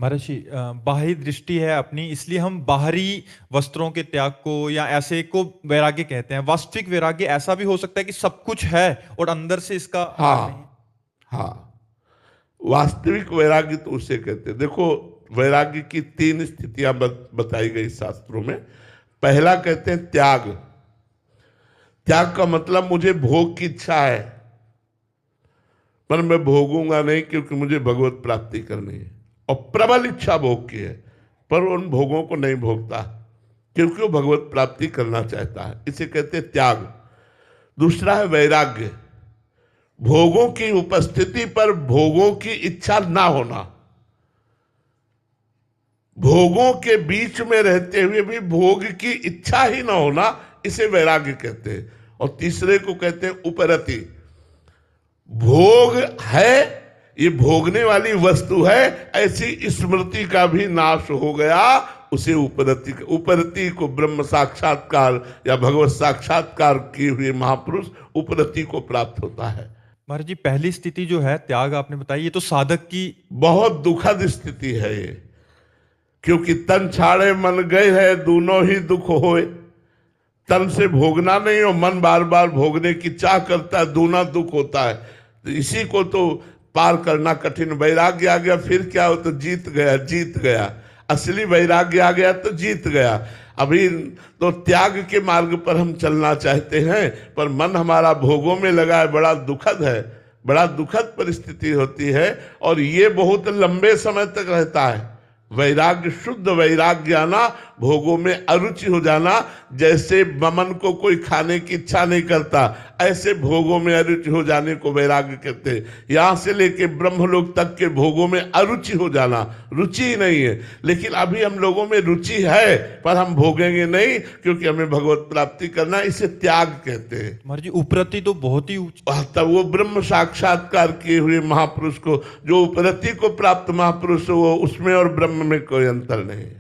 महाराज जी, बाहरी दृष्टि है अपनी, इसलिए हम बाहरी वस्त्रों के त्याग को या ऐसे को वैराग्य कहते हैं। वास्तविक वैराग्य ऐसा भी हो सकता है कि सब कुछ है और अंदर से इसका आहार नहीं। हाँ, हाँ, वास्तविक वैराग्य तो उसे कहते हैं। देखो, वैराग्य की तीन स्थितियां बताई गई शास्त्रों में। पहला कहते हैं त्याग। त्याग का मतलब मुझे भोग की इच्छा है, पर मैं भोगूंगा नहीं क्योंकि मुझे भगवत प्राप्ति करनी है। और प्रबल इच्छा भोग की है, पर उन भोगों को नहीं भोगता क्योंकि वो भगवत प्राप्ति करना चाहता है। इसे कहते हैं त्याग। दूसरा है वैराग्य। भोगों की उपस्थिति पर भोगों की इच्छा ना होना, भोगों के बीच में रहते हुए भी भोग की इच्छा ही ना होना, इसे वैराग्य कहते हैं। और तीसरे को कहते हैं उपरति। भोग है, ये भोगने वाली वस्तु है, ऐसी स्मृति का भी नाश हो गया, उसे उपरति। उपरति को ब्रह्म साक्षात्कार या भगवत साक्षात्कार किए हुए महापुरुष उपरति को प्राप्त होता है। महाराज जी, पहली स्थिति जो है त्याग आपने बताई, ये तो साधक की बहुत दुखद स्थिति है ये, क्योंकि तन छाड़े मन गए है, दोनों ही दुख होए। तन से भोगना नहीं और मन बार बार भोगने की चाह करता है, दोनों दुख होता है। तो इसी को तो पार करना कठिन। वैराग्य आ गया फिर क्या हो, तो जीत गया, जीत गया। असली वैराग्य आ गया तो जीत गया। अभी तो त्याग के मार्ग पर हम चलना चाहते हैं, पर मन हमारा भोगों में लगा है। बड़ा दुखद है, बड़ा दुखद परिस्थिति होती है, और ये बहुत लंबे समय तक रहता है। वैराग्य, शुद्ध वैराग्य आना, भोगों में अरुचि हो जाना। जैसे मन को कोई खाने की इच्छा नहीं करता, ऐसे भोगों में अरुचि हो जाने को वैराग्य कहते हैं। यहां से लेके ब्रह्मलोक तक के भोगों में अरुचि हो जाना, रुचि ही नहीं है। लेकिन अभी हम लोगों में रुचि है, पर हम भोगेंगे नहीं क्योंकि हमें भगवत प्राप्ति करना, इसे त्याग कहते हैं। महाराज जी, उपरति तो बहुत ही तब वो ब्रह्म साक्षात्कार किए हुए महापुरुष को, जो उपरति को प्राप्त महापुरुष, वो उसमें और ब्रह्म में कोई अंतर नहीं है।